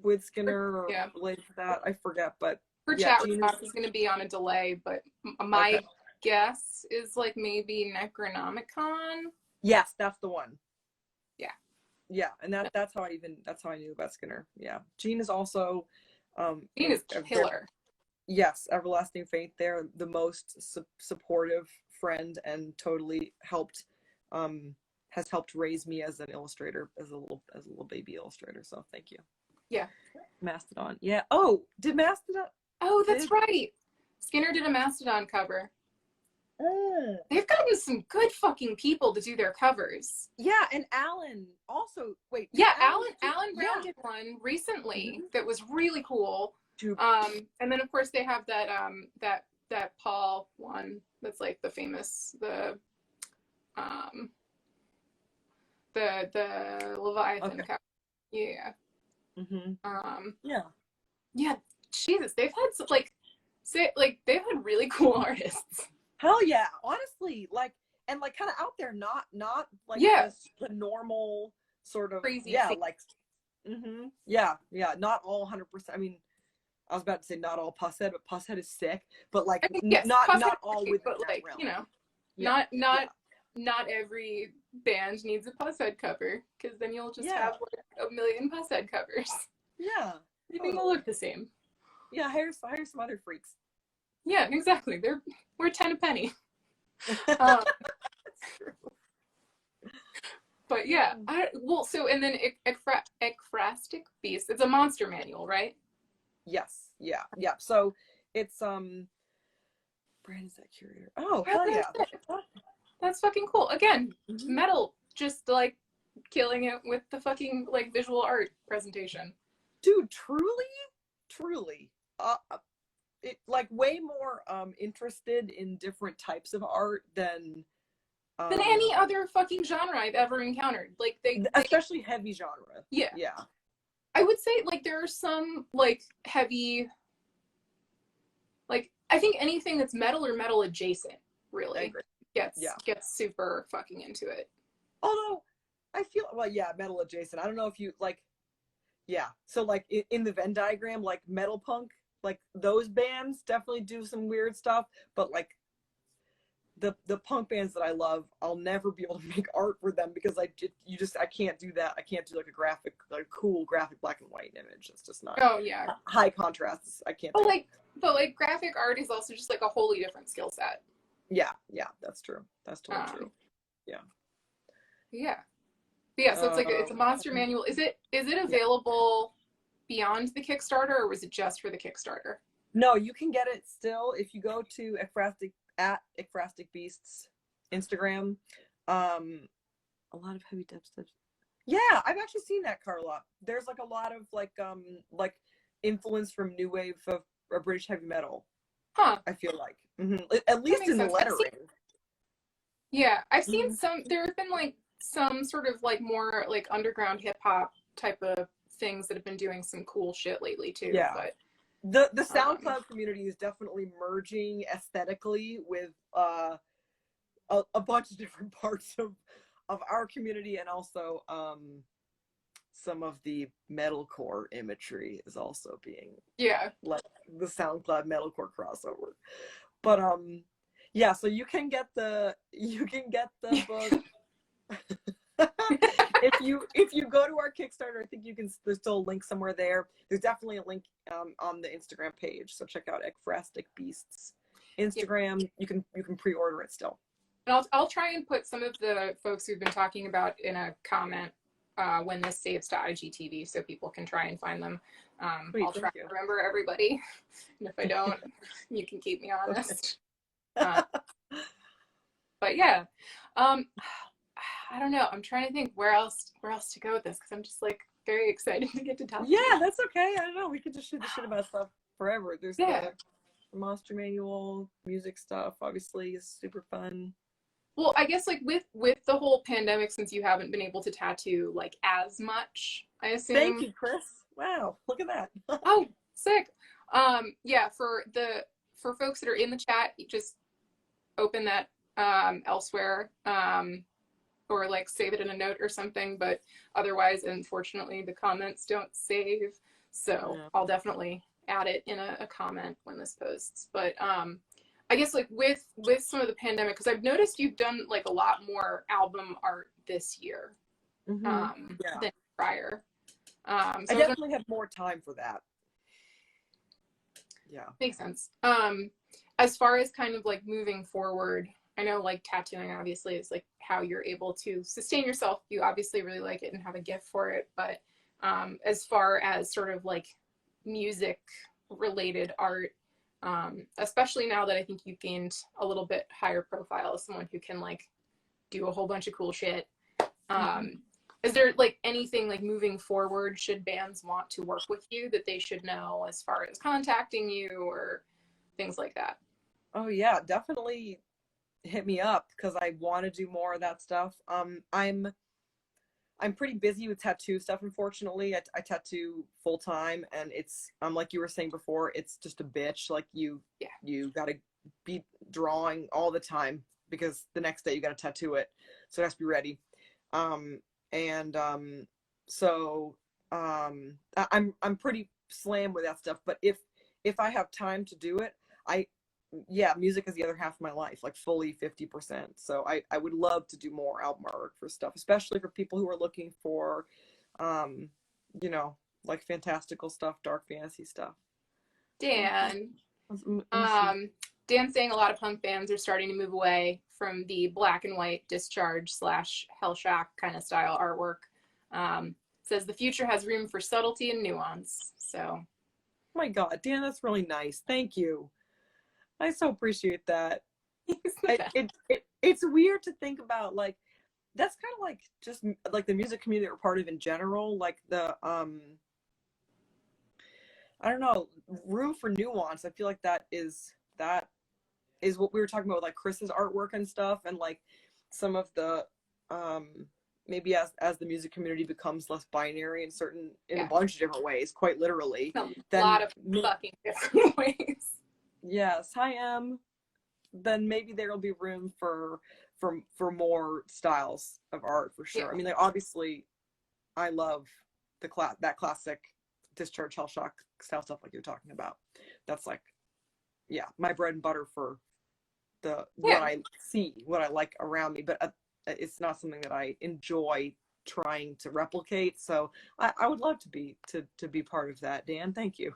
with Skinner or related to that. I forget, but her chat response is going to be on a delay, but my guess is like maybe Necronomicon. Yes, that's the one. Yeah, and that's how I knew about Skinner. Yeah, Gene is also Gene is killer. Yes, everlasting faith. They're the most supportive friend, and totally has helped raise me as an illustrator, as a little baby illustrator. So thank you. Yeah. Mastodon. Yeah. Oh, did Mastodon? Oh, that's right. Skinner did a Mastodon cover. They've gotten some good fucking people to do their covers. Yeah, and Alan also. Wait. Yeah, Alan Brown did one recently that was really cool. And then of course they have that Paul one that's like the famous the Leviathan cover. Yeah. Yeah. Jesus, they've had they've had really cool artists. Hell yeah, honestly, like, and like kind of out there, not like the normal sort of crazy not all 100%. I mean, I was about to say not all Pusshead, but Pusshead is sick, but like not all with but like realm. You know, not every band needs a Pusshead cover, because then you'll just have like a million Pusshead covers. Yeah, they think they'll look the same. Yeah, hire some other freaks. Yeah, exactly. We're 10 a penny. That's true. But yeah, so and then Ekphrastic Beast. It's a monster manual, right? Yes, yeah. So it's brand is that curator? Oh hell yeah, that's fucking cool. Again, mm-hmm. metal, just like killing it with the fucking like visual art presentation. Dude, truly, it like way more interested in different types of art than any other fucking genre I've ever encountered. Like they especially heavy genre. Yeah. Yeah. I would say like there are some like heavy, like I think anything that's metal or metal adjacent really gets super fucking into it. Although I feel metal adjacent. I don't know if you like so like in the Venn diagram, like metal punk, like those bands definitely do some weird stuff, but like the punk bands that I love, I'll never be able to make art for them because I can't do that. I can't do like a cool graphic black and white image. It's just not. Oh yeah. High contrasts. I can't. But graphic art is also just like a wholly different skill set. Yeah, that's true. That's totally true. Yeah. Yeah. But yeah, so it's a monster manual. Is it available beyond the Kickstarter, or was it just for the Kickstarter? No, you can get it still if you go to Ekphrastic Beasts Instagram. A lot of heavy dubstep. Yeah, I've actually seen that, Carla. There's like a lot of like influence from new wave of British heavy metal. Huh. I feel like. Mm-hmm. At least in the lettering. I've seen some. There have been like some sort of like more like underground hip hop type of things that have been doing some cool shit lately too. Yeah. But the SoundCloud community is definitely merging aesthetically with a bunch of different parts of our community, and also some of the metalcore imagery is also being like the SoundCloud metalcore crossover. But so you can get the book. if you go to our Kickstarter, I think there's still a link somewhere there. There's definitely a link on the Instagram page, so check out Ekphrastic Beasts Instagram. You can pre-order it still. And I'll try and put some of the folks who've been talking about in a comment when this saves to IGTV, so people can try and find them. I'll try to remember everybody, and if I don't, you can keep me honest. But yeah, I don't know. I'm trying to think where else to go with this, because I'm just like very excited to get to talk. Yeah, that's okay. I don't know. We could just shoot the shit about stuff forever. There's the monster manual, music stuff. Obviously, is super fun. Well, I guess like with the whole pandemic, since you haven't been able to tattoo like as much, I assume. Thank you, Chris. Wow, look at that. Oh, sick. For folks that are in the chat, you just open that elsewhere. Or like save it in a note or something, but otherwise, unfortunately, the comments don't save. So I'll definitely add it in a comment when this posts. But I guess like with some of the pandemic, because I've noticed you've done like a lot more album art this year than prior. So I definitely have more time for that. Yeah. Makes sense. As far as kind of like moving forward, I know like tattooing obviously is like how you're able to sustain yourself. You obviously really like it and have a gift for it. But as far as sort of like music related art, especially now that I think you've gained a little bit higher profile as someone who can like do a whole bunch of cool shit. Is there like anything like moving forward, should bands want to work with you, that they should know as far as contacting you or things like that? Oh yeah, definitely hit me up, because I want to do more of that stuff. I'm pretty busy with tattoo stuff, unfortunately. I tattoo full time, and it's like you were saying before, it's just a bitch. Like you gotta be drawing all the time, because the next day you gotta tattoo it, so it has to be ready. So I'm pretty slammed with that stuff. But if I have time to do it, music is the other half of my life, like fully 50%. So I would love to do more album artwork for stuff, especially for people who are looking for, like fantastical stuff, dark fantasy stuff. Dan, Dan's saying a lot of punk bands are starting to move away from the black and white discharge / Hellshock kind of style artwork. Says the future has room for subtlety and nuance. So, Oh my God, Dan, that's really nice. Thank you. I so appreciate that. It's weird to think about, like, that's kind of like just like the music community that we're part of in general, like the I don't know, room for nuance. I feel like that is what we were talking about with like Chris's artwork and stuff, and like some of the maybe as the music community becomes less binary in a bunch of different ways, quite literally. A lot of fucking different ways. Yes, hi Em. Then maybe there will be room for more styles of art for sure. Yeah. I mean, like, obviously, I love that classic discharge Hellshock style stuff like you're talking about. That's like, yeah, my bread and butter for what I see, what I like around me. But it's not something that I enjoy trying to replicate. So I would love to be part of that. Dan, thank you.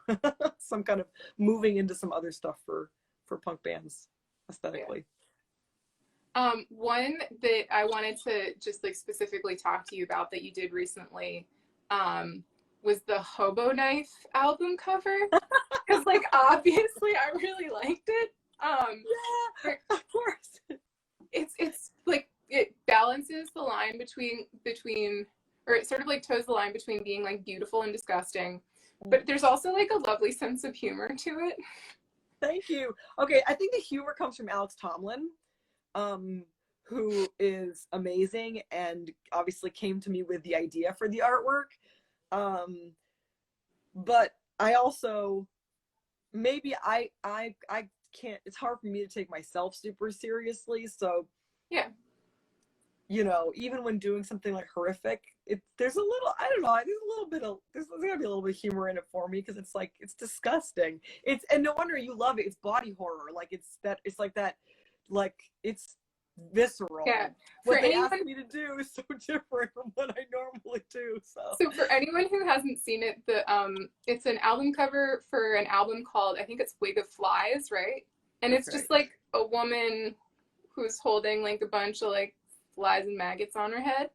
Some kind of moving into some other stuff for punk bands aesthetically. One that I wanted to just like specifically talk to you about that you did recently was the Hobo Knife album cover, because like obviously I really liked it. Yeah, of course. It's like it balances the line between or it sort of like toes the line between being like beautiful and disgusting, but there's also like a lovely sense of humor to it. Thank you. Okay, I think the humor comes from Alex Tomlin, who is amazing and obviously came to me with the idea for the artwork. But I also, maybe I can't, it's hard for me to take myself super seriously. So yeah, you know, even when doing something like horrific, there's a little, I don't know, there's gonna be a little bit of humor in it for me, because it's like, it's disgusting. And no wonder you love it. It's body horror. Like it's like that, like it's visceral. Yeah. What they asked me to do is so different from what I normally do. So for anyone who hasn't seen it, it's an album cover for an album called, I think it's Wig of Flies, right? And it's just like a woman who's holding like a bunch of like flies and maggots on her head.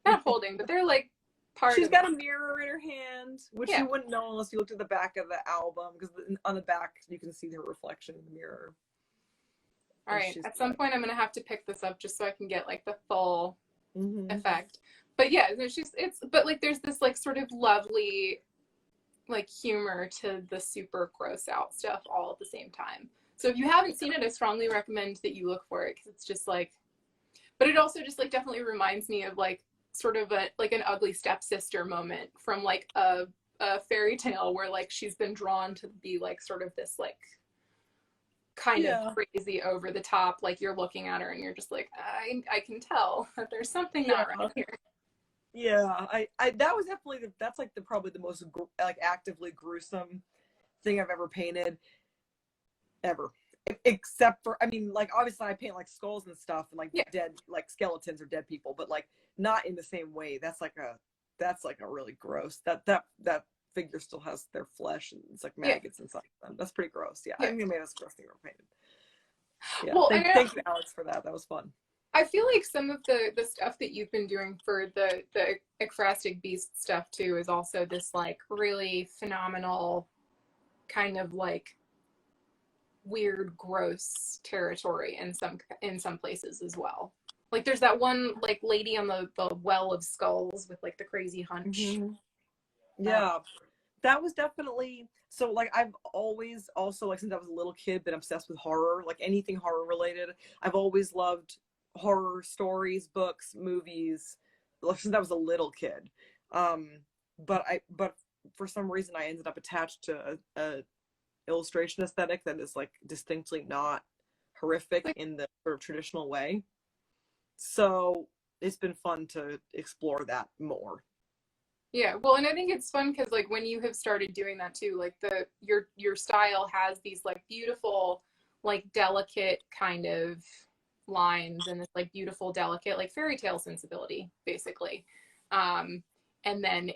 Not holding, but they're like part She's of got it. a mirror in her hand, which you wouldn't know unless you looked at the back of the album, because on the back you can see her reflection in the mirror. All right, at some point I'm gonna have to pick this up just so I can get like the full effect. But yeah, but like there's this like sort of lovely like humor to the super gross out stuff all at the same time. So if you haven't seen it, I strongly recommend that you look for it, because it's just like, but it also just like definitely reminds me of like sort of like an ugly stepsister moment from like a fairy tale where like she's been drawn to be like sort of this like kind of crazy over the top, like you're looking at her and you're just like, I can tell that there's something not right here. Yeah, I that was definitely that's like probably the most like actively gruesome thing I've ever painted ever. Except for, I mean, like obviously I paint like skulls and stuff and like dead, like skeletons or dead people, but like not in the same way. That's like a really gross, that figure still has their flesh and it's like maggots inside them. That's pretty gross. Yeah, I think I made a gross thing ever painted. Yeah, well, thank you, Alex, for that. That was fun. I feel like some of the stuff that you've been doing for the ekphrastic beast stuff too is also this like really phenomenal kind of like weird, gross territory in some places as well. Like there's that one like lady on the well of skulls with like the crazy hunch. Yeah, that was definitely, so like I've always also, like since I was a little kid, been obsessed with horror, like anything horror related. I've always loved horror stories, books, movies, since I was a little kid. But for some reason I ended up attached to a illustration aesthetic that is like distinctly not horrific in the sort of traditional way. So it's been fun to explore that more. Yeah, well, and I think it's fun because like when you have started doing that too, like your style has these like beautiful, like delicate kind of lines and this like beautiful, delicate, like fairy tale sensibility, basically. And then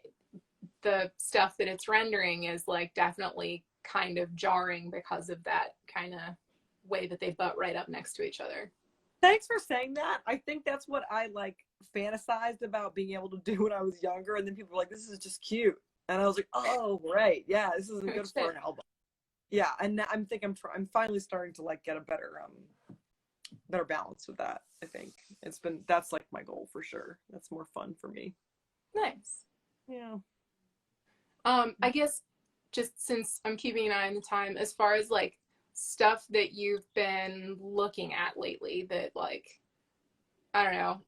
the stuff that it's rendering is like definitely kind of jarring because of that kind of way that they butt right up next to each other. Thanks for saying that. I think that's what I like fantasized about being able to do when I was younger. And then people were like, this is just cute. And I was like, oh, right. Yeah, this isn't good for an album. Yeah. And I'm finally starting to like get a better balance with that. I think that's like my goal for sure. That's more fun for me. Nice. Yeah. I guess just since I'm keeping an eye on the time, as far as like stuff that you've been looking at lately that like, I don't know,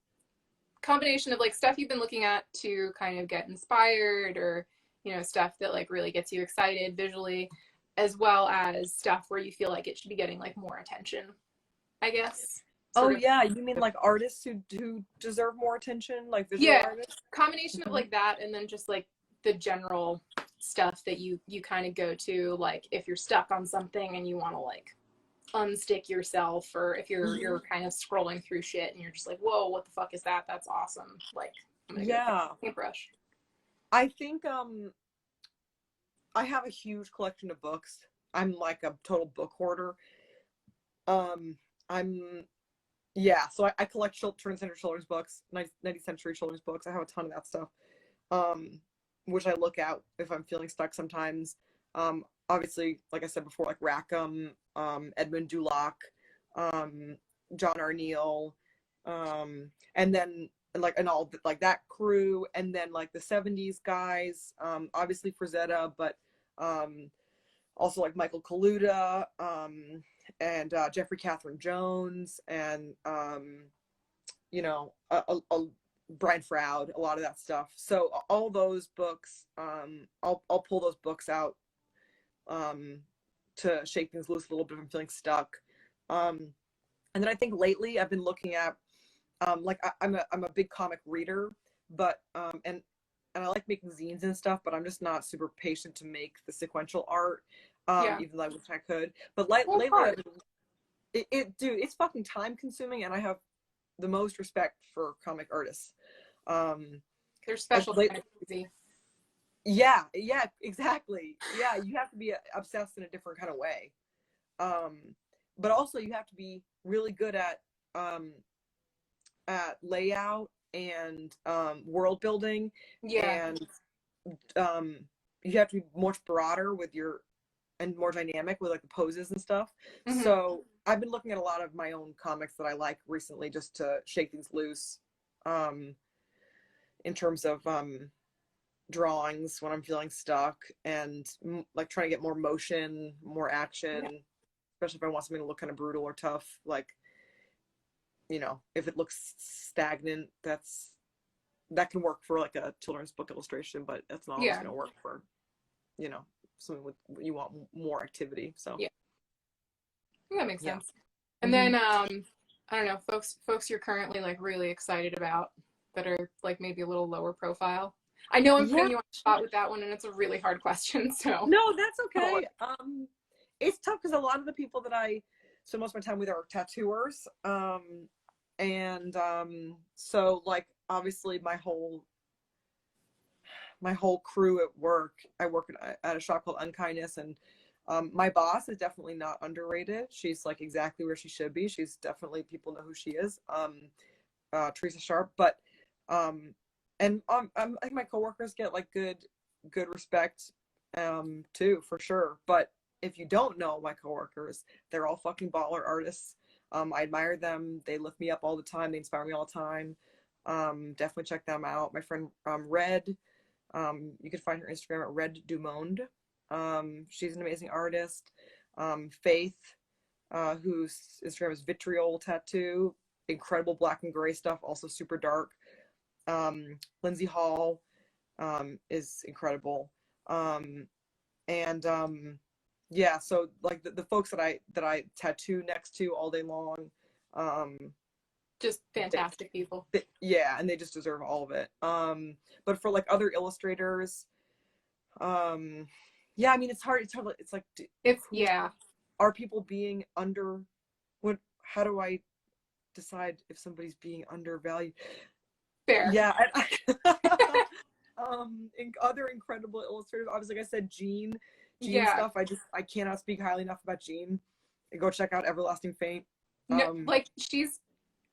combination of like stuff you've been looking at to kind of get inspired, or, you know, stuff that like really gets you excited visually, as well as stuff where you feel like it should be getting like more attention, I guess. Oh yeah, you mean like artists who deserve more attention, like visual artists? Combination of like that, and then just like the general stuff that you kind of go to, like if you're stuck on something and you want to like unstick yourself, or if you're kind of scrolling through shit and you're just like, whoa, what the fuck is that? That's awesome. Like, I'm gonna go paintbrush. I think I have a huge collection of books. I'm like a total book hoarder. So I collect 20th century children's books, 19th century children's books. I have a ton of that stuff, which I look at if I'm feeling stuck sometimes. Obviously, like I said before, like Rackham, Edmund Dulac, John R. Neal, and then and all like that crew, and then like the 70s guys, obviously Frazetta, but also like Michael Kaluta, and Jeffrey Catherine Jones, and you know, Brian Froud, a lot of that stuff. So all those books, I'll pull those books out to shake things loose a little bit if I'm feeling stuck. And then I think lately I've been looking at like I'm a big comic reader, but and I like making zines and stuff, but I'm just not super patient to make the sequential art. Even though I wish I could. But lately I've been, dude, it's fucking time consuming, and I have the most respect for comic artists. They're special. Yeah, exactly. Yeah, you have to be obsessed in a different kind of way. But also you have to be really good at layout and world building. And you have to be much broader with your, and more dynamic with like the poses and stuff. So I've been looking at a lot of my own comics that I like recently, just to shake things loose, in terms of drawings when I'm feeling stuck, and like trying to get more motion, more action, especially if I want something to look kind of brutal or tough. Like, you know, if it looks stagnant, that can work for like a children's book illustration, but that's not always going to work for, you know, something with, you want more activity. So that makes sense. And then I don't know, folks you're currently like really excited about that are like maybe a little lower profile. I know I'm putting you on the spot with that one, and it's a really hard question, so no, that's okay. It's tough because a lot of the people that I spend most of my time with are tattooers, and so like obviously my whole crew at work, I work at a shop called Unkindness, and my boss is definitely not underrated. She's like exactly where she should be. She's definitely, people know who she is, Teresa Sharp. But and I think my coworkers get like good respect too, for sure. But if you don't know my coworkers, they're all fucking baller artists. I admire them. They lift me up all the time. They inspire me all the time. Definitely check them out. My friend Red, you can find her Instagram at Red Du Monde. She's an amazing artist. Faith, whose Instagram is Vitriol Tattoo, incredible black and gray stuff, also super dark. Lindsay Hall is incredible. Yeah, so like the folks that I tattoo next to all day long, just fantastic people. And they just deserve all of it. But for like other illustrators, I mean, it's hard. It's like, are people being how do I decide if somebody's being undervalued? Fair. Yeah. Other incredible illustrators, obviously, like I said, Jean stuff. I cannot speak highly enough about Jean. Go check out Everlasting Faint. No, like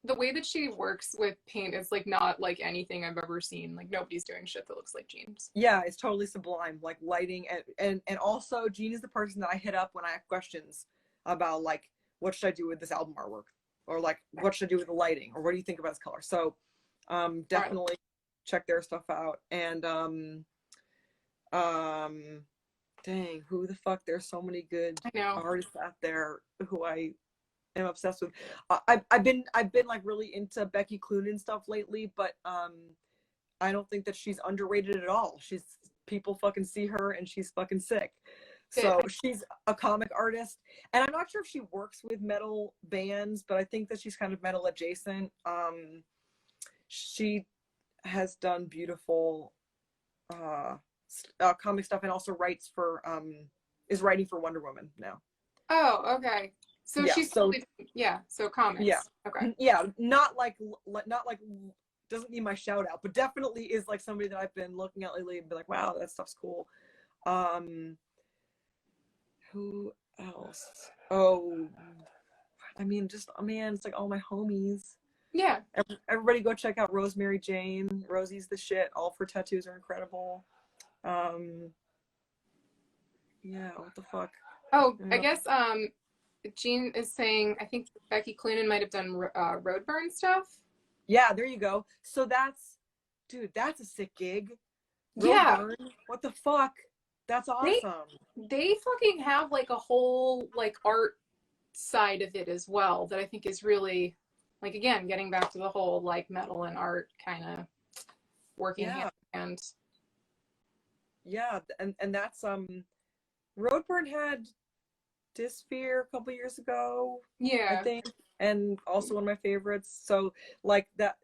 the way that she works with paint is like not like anything I've ever seen. Like nobody's doing shit that looks like Jean's. Yeah, it's totally sublime. Like lighting and also Jean is the person that I hit up when I have questions about like what should I do with this album artwork, or like what should I do with the lighting, or what do you think about this color. So definitely check their stuff out. And dang, who the fuck, there's so many good artists out there who I am obsessed with. I've been like really into Becky Cloonan stuff lately, but I don't think that she's underrated at all. People fucking see her and she's fucking sick. So she's a comic artist, and I'm not sure if she works with metal bands, but I think that she's kind of metal adjacent. She has done beautiful comic stuff, and also is writing for Wonder Woman now. Oh, okay. So yeah, she's so comics. Yeah. Okay. Yeah, not like doesn't need my shout out, but definitely is like somebody that I've been looking at lately and be like, wow, that stuff's cool. Who else? Oh, I mean, just man, it's like all my homies. Yeah. Everybody go check out Rosemary Jane. Rosie's the shit. All of her tattoos are incredible. Yeah, what the fuck? Oh, I guess Jean is saying I think Becky Cloonan might have done Roadburn stuff. Yeah, there you go. So that's a sick gig. Roadburn, yeah. What the fuck? That's awesome. They fucking have like a whole like art side of it as well that I think is really like, again, getting back to the whole like metal and art kind of working hand in hand. Yeah, and that's Roadburn had Dysphere a couple years ago. Yeah. I think. And also one of my favorites. So like that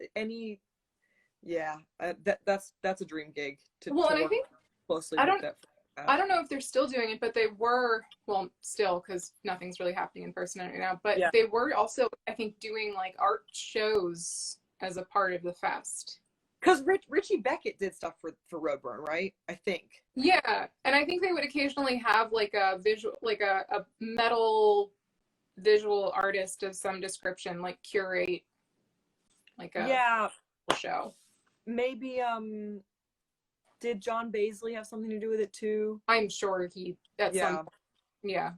that's a dream gig to and I work think closely I with don't that. I don't know if they're still doing it, but they were, well, still, because nothing's really happening in person right now, but they were also, I think, doing like art shows as a part of the fest. Because Richie Beckett did stuff for Roadburn, right? I think. Yeah, and I think they would occasionally have like a visual, like a metal visual artist of some description, like curate like a show. Maybe did John Baisley have something to do with it too? I'm sure he at some yeah.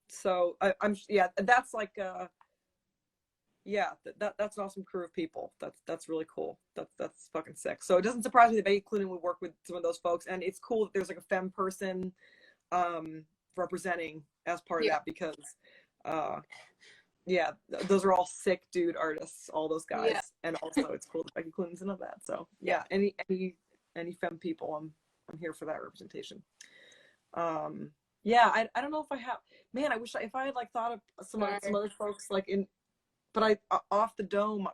So I'm that's like that's an awesome crew of people. That's really cool. That's fucking sick. So it doesn't surprise me that Becky Cloonan would work with some of those folks, and it's cool that there's like a femme person representing as part of that, because those are all sick dude artists, all those guys, and also it's cool that Becky Cloonan's in that. So any femme people, I'm here for that representation. I don't know if I have, man, I wish if I had like thought of some other folks like but off the dome,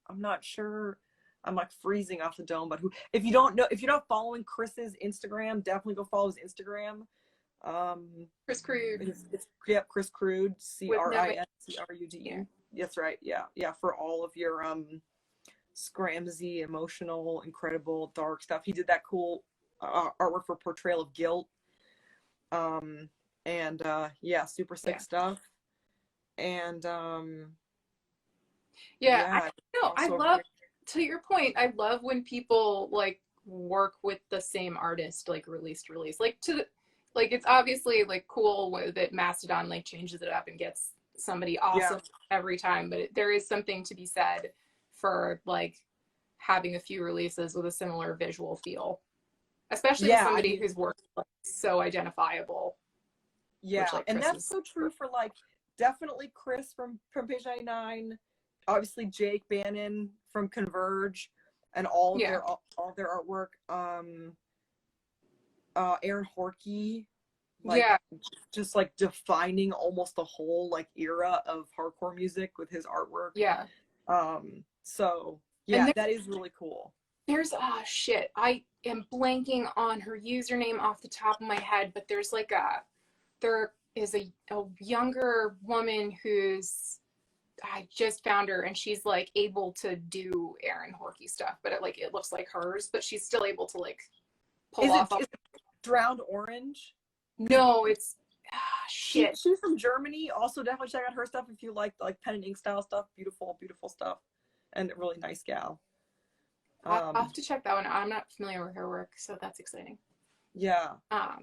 I'm not sure. I'm like freezing off the dome, but if you're not following Chris's Instagram, definitely go follow his Instagram. Chris Crude. Chris Crude, CRISCRUDE. That's right. Yeah, for all of your scramsy, emotional, incredible, dark stuff. He did that cool artwork for Portrayal of Guilt. Super sick stuff. And I love, to your point, I love when people like work with the same artist, like release, like it's obviously like cool that Mastodon like changes it up and gets somebody awesome every time, but there is something to be said for like having a few releases with a similar visual feel, especially with somebody whose work is like, so identifiable. Yeah, which, and that's so true for like definitely Chris from Page 99, obviously Jake Bannon from Converge, and all of their artwork. Aaron Horkey, just like defining almost the whole like era of hardcore music with his artwork. That is really cool. There's I am blanking on her username off the top of my head, but there is a younger woman I just found her, and she's like able to do Aaron Horkey stuff, but it looks like hers, but she's still able to like pull off. Is it Drowned Orange? No, it's Shit. She's from Germany. Also, definitely check out her stuff if you like pen and ink style stuff. Beautiful, beautiful stuff, and a really nice gal. I'll have to check that one out. I'm not familiar with her work, so that's exciting. Yeah.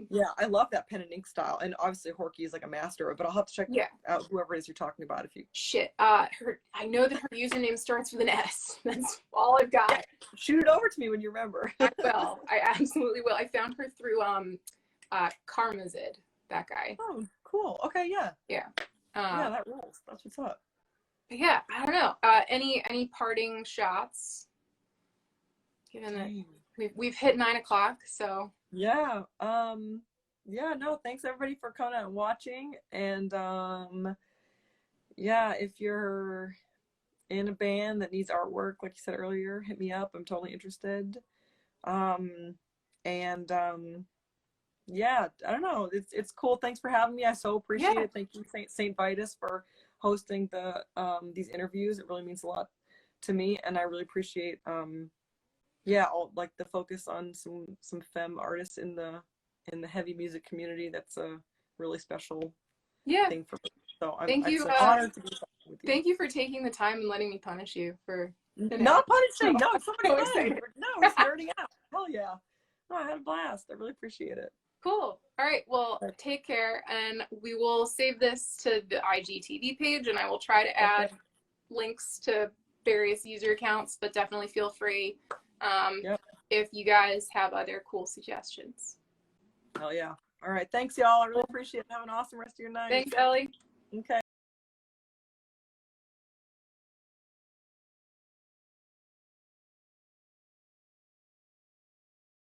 Yeah, I love that pen and ink style, and obviously Horky is like a master of it, but I'll have to check out whoever it is you're talking about if you. Shit. I know that her username starts with an S. That's all I've got. Yeah. Shoot it over to me when you remember. I will. I absolutely will. I found her through Karmazid, that guy. Oh, cool. Okay, yeah. Yeah. Yeah, that rules. That's what's up. Yeah, I don't know. Any parting shots? Given that we've hit 9 o'clock, so. Yeah. Yeah, no, thanks everybody for coming out and watching. And yeah, if you're in a band that needs artwork, like you said earlier, hit me up. I'm totally interested. Yeah, I don't know. It's cool. Thanks for having me. I so appreciate it. Thank you, Saint Vitus, for hosting the these interviews. It really means a lot to me, and I really appreciate all like the focus on some femme artists in the heavy music community. That's a really special thing for me. So I'm honored to be with you. Thank you for taking the time and letting me punish you for not punishing. No, it's somebody fun. No, we're nerding out. Hell yeah. No, I had a blast. I really appreciate it. Cool. All right. Well, take care, and we will save this to the IGTV page, and I will try to add links to various user accounts, but definitely feel free if you guys have other cool suggestions. Hell yeah. All right. Thanks, y'all. I really appreciate it. Have an awesome rest of your night. Thanks, Ellie. Okay.